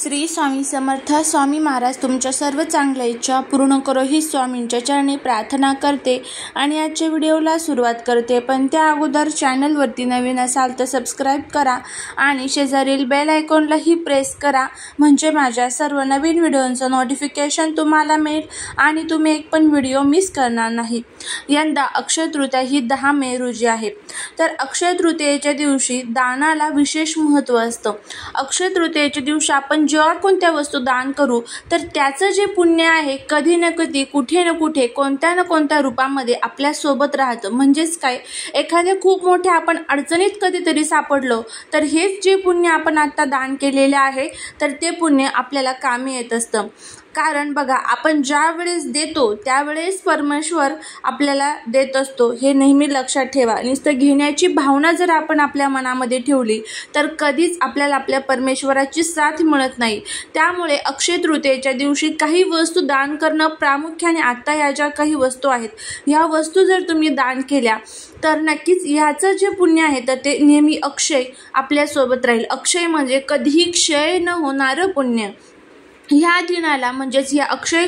श्री स्वामी समर्थ. स्वामी महाराज तुमच्या सर्व चांगल्या इच्छा पूर्ण करो ही स्वामींच्या चरणी प्रार्थना करते आणि आजच्या व्हिडिओला सुरुवात करते. पण त्या अगोदर चॅनलवरती नवीन असाल तर सबस्क्राईब करा आणि शेजारील बेल आयकॉनलाही प्रेस करा, म्हणजे माझ्या सर्व नवीन व्हिडिओंचं नोटिफिकेशन तुम्हाला मिळेल आणि तुम्ही एक पण व्हिडिओ मिस करणार नाही. यंदा अक्षय तृतीया ही 10 मे रोजी आहे. तर अक्षय तृतीयेच्या दिवशी दानाला विशेष महत्त्व असतं. अक्षय तृतीयेच्या दिवशी आपण जेव्हा कोणत्या वस्तू दान करू तर त्याचं जे पुण्य आहे कधी ना कधी कुठे ना कुठे कोणत्या ना कोणत्या रूपामध्ये आपल्या सोबत राहतं. म्हणजेच काय, एखाद्या खूप मोठ्या आपण अडचणीत कधीतरी सापडलो तर हेच जे पुण्य आपण आता दान केलेले आहे तर ते पुण्य आपल्याला कामी येत असतं. कारण बघा, आपण ज्या वेळेस देतो त्यावेळेस परमेश्वर आपल्याला देत असतो, हे नेहमी लक्षात ठेवा. नुसतं घेण्याची भावना जर आपण आपल्या मनामध्ये ठेवली तर कधीच आपल्याला आपल्या परमेश्वराची साथ मिळत नाही. त्यामुळे अक्षय तृतीयेच्या दिवशी काही वस्तू दान करणं, प्रामुख्याने आता या ज्या काही वस्तू आहेत ह्या वस्तू जर तुम्ही दान केल्या तर नक्कीच ह्याचं जे पुण्य आहे तर ते नेहमी अक्षय आपल्यासोबत राहील. अक्षय म्हणजे कधीही क्षय न होणारं पुण्य. ह्या दिनाला म्हणजेच या अक्षय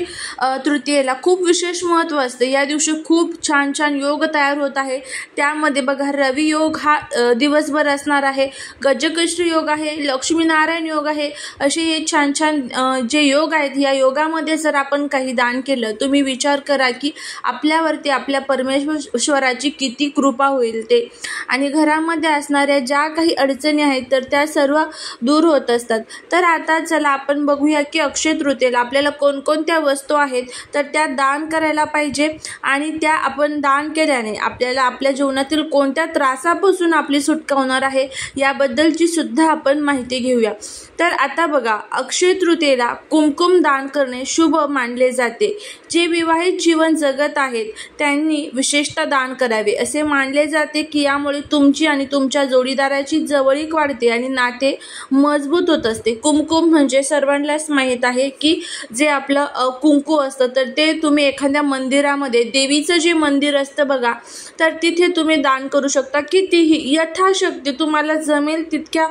तृतीयेला खूप विशेष महत्त्व असतं. या दिवशी खूप छान छान योग तयार होत आहे. त्यामध्ये बघा, रवी योग हा दिवसभर असणार आहे, गजकेसरी योग आहे, लक्ष्मीनारायण योग आहे. असे हे छान छान जे योग आहेत, या योगामध्ये जर आपण काही दान केलं, तुम्ही विचार करा की आपल्यावरती आपल्या परमेश्वराची किती कृपा होईल ते. आणि घरामध्ये असणाऱ्या ज्या काही अडचणी आहेत तर त्या सर्व दूर होत असतात. तर आता चला आपण बघूया की अक्षय तृतीयेला आपल्याला कोणकोणत्या वस्तू आहेत तर त्या दान करायला पाहिजे आणि त्या आपण दान केल्याने आपल्याला आपल्या जीवनातील कोणत्या त्रासापासून आपली सुटका होणार आहे याबद्दलची सुद्धा आपण माहिती घेऊया. तर आता बघा, अक्षय तृतीयेला कुमकुम दान करणे शुभ मानले जाते. जे विवाहित जीवन जगत आहेत त्यांनी विशेषतः दान करावे असे मानले जाते की यामुळे तुमची आणि तुमच्या जोडीदाराची जवळीक वाढते आणि नाते मजबूत होत असते. कुमकुम म्हणजे सर्वांनाच माहीत आहे की जे आपलं कुंकू असतं तर ते तुम्ही एखाद्या मंदिरामध्ये, देवीचं जे मंदिर असतं बघा, तर तिथे तुम्ही दान करू शकता. कितीही यथाशक्ती तुम्हाला जमेल तितक्या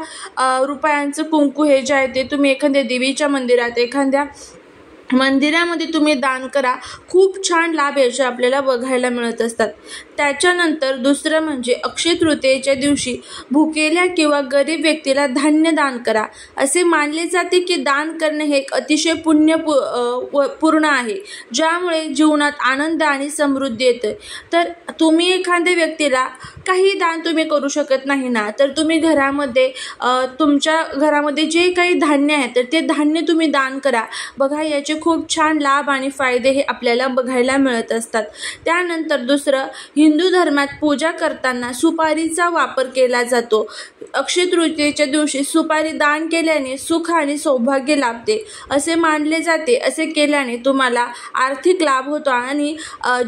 रुपयांचं कुंकू हे जे आहे ते तुम्ही एखाद्या देवीच्या मंदिरात, एखाद्या मंदिरामध्ये तुम्ही दान करा. खूप छान लाभ याचे आपल्याला बघायला मिळत असतात. त्याच्यानंतर दुसरं म्हणजे अक्षय तृतीयेच्या दिवशी भुकेल्या किंवा गरीब व्यक्तीला धान्य दान करा. असे मानले जाते की दान करणे हे एक अतिशय पूर्ण आहे, ज्यामुळे जीवनात आनंद आणि समृद्धी येते. तर तुम्ही एखाद्या व्यक्तीला काही दान तुम्ही करू शकत नाही ना, तर तुम्ही घरामध्ये तुमच्या घरामध्ये जे काही धान्य आहे तर ते धान्य तुम्ही दान करा. बघा, याचे खूप छान लाभ आणि फायदे हे आपल्याला बघायला मिळत असतात. त्यानंतर दुसरं, हिंदू धर्मात पूजा करताना सुपारीचा वापर केला जातो. अक्षय तृतीयेच्या दिवशी सुपारी दान केल्याने सुख आणि सौभाग्य लाभते असे मानले जाते. असे केल्याने तुम्हाला आर्थिक लाभ होतो आणि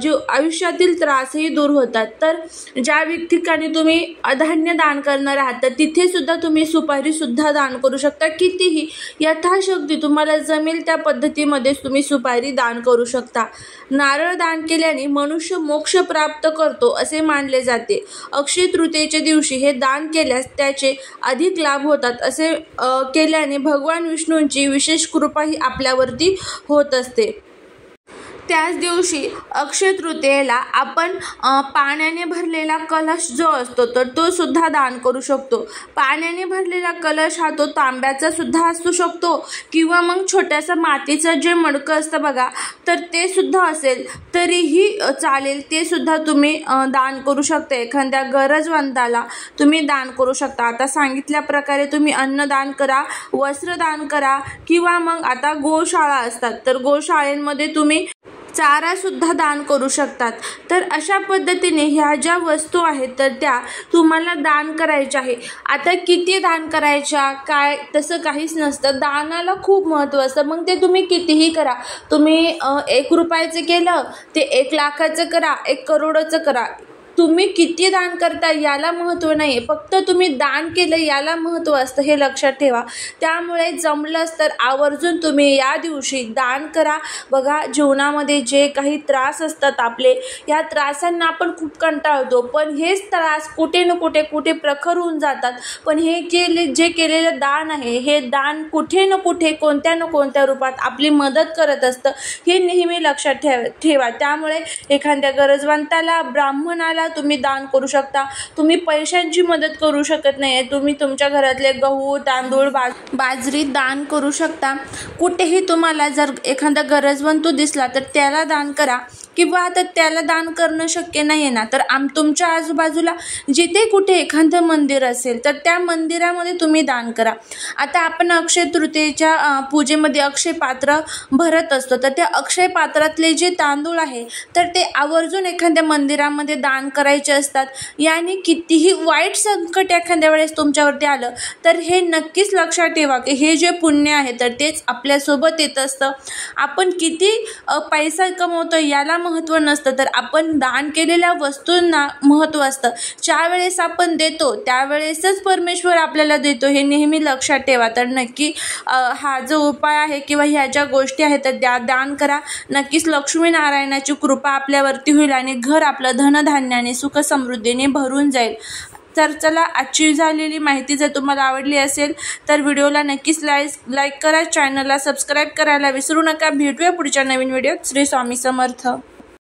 जो आयुष्यातील त्रासही दूर होतात. तर ज्या ठिकाणी तुम्ही धान्य दान करणार आहात तर तिथे सुद्धा तुम्ही सुपारी सुद्धा दान करू शकता. कितीही यथाशक्ती तुम्हाला जमेल त्या पद्धतीमध्ये तुम्ही सुपारी दान करू शकता. नारळ दान केल्याने मनुष्य मोक्ष प्राप्त करतो असे मानले जाते. अक्षय तृतीयेच्या दिवशी हे दान केल्यास त्याचे अधिक लाभ होतात. असे केल्याने भगवान विष्णूंची विशेष कृपा ही आपल्यावरती होत असते. त्याच दिवशी अक्षय तृतीयेला आपण पाण्याने भरलेला कलश जो असतो तर तो सुद्धा दान करू शकतो. पाण्याने भरलेला कलश हा तो तांब्याचा सुद्धा असू शकतो किंवा मग छोट्यासा मातीचं जे मडकं असतं बघा, तर ते सुद्धा असेल तरीही चालेल. ते सुद्धा तुम्ही दान करू शकता. एखाद्या गरजवंताला तुम्ही दान करू शकता. आता सांगितल्या प्रकारे तुम्ही अन्नदान करा, वस्त्रदान करा किंवा मग आता गोशाळा असतात तर गोशाळेमध्ये तुम्ही चारा सुद्धा दान करू शकतात. तर अशा पद्धतीने ह्या ज्या वस्तू आहेत तर त्या तुम्हाला दान करायच्या आहे. आता किती दान करायच्या काय तसं काहीच नसतं. दानाला खूप महत्त्व असतं. मग ते तुम्ही कितीही करा. तुम्ही 1 रुपयाचं केलं ते 1 लाखाचं करा, 1 करोडाचं करा. तुम्ही किती दान करता याला महत्त्व नाही आहे, फक्त तुम्ही दान केलं याला महत्त्व असतं, हे लक्षात ठेवा. त्यामुळे जमलंच तर आवर्जून तुम्ही या दिवशी दान करा. बघा, जीवनामध्ये जे काही त्रास असतात आपले, या त्रासांना आपण खूप कंटाळतो, पण हेच त्रास कुठे ना कुठे प्रखर होऊन जातात. पण हे जे केलेलं दान आहे, हे दान कुठे ना कुठे कोणत्या ना कोणत्या रूपात आपली मदत करत असतं, हे नेहमी लक्षात ठेवा. त्यामुळे एखाद्या गरजवंताला, ब्राह्मणाला तुम्ही दान करू शकता. तुम्ही पैशांची मदत करू शकत नाही, तुम्ही तुमच्या घरातले गहू, तांदूळ, बाजरी दान करू शकता. कुठेही तुम्हाला जर एखादा गरजवंत दिसला तर त्याला दान करा, किंवा आता त्याला दान करणं शक्य नाही आहे ना, तर तुमच्या आजूबाजूला जिथे कुठे एखादं मंदिर असेल तर त्या मंदिरामध्ये तुम्ही दान करा. आता आपण अक्षय तृतीयेच्या पूजेमध्ये अक्षय पात्र भरत असतो, तर त्या अक्षय पात्रातले जे तांदूळ आहे तर ते आवर्जून एखाद्या मंदिरामध्ये दान करायचे असतात. याने कितीही वाईट संकट एखाद्या वेळेस तुमच्यावरती आलं तर हे नक्कीच लक्षात ठेवा की हे जे पुण्य आहे तर तेच आपल्यासोबत येत असतं. आपण किती पैसा कमवतो याला महत्त्व नसतं, तर आपण दान केलेल्या वस्तूंना महत्त्व असतं. ज्या वेळेस आपण देतो त्यावेळेसच परमेश्वर आपल्याला देतो, हे नेहमी लक्षात ठेवा. तर नक्की हा जो उपाय आहे किंवा ह्या ज्या गोष्टी आहेत तर दान करा. नक्कीच लक्ष्मीनारायणाची कृपा आपल्यावरती होईल आणि घर आपलं धनधान्याने, सुख समृद्धीने भरून जाईल. तर चला, आजची झालेली माहिती जर तुम्हाला आवडली असेल तर व्हिडिओला नक्कीच लाईक करा, चॅनलला सबस्क्राईब करायला विसरू नका. भेटूया पुढच्या नवीन व्हिडिओत. श्री स्वामी समर्थ.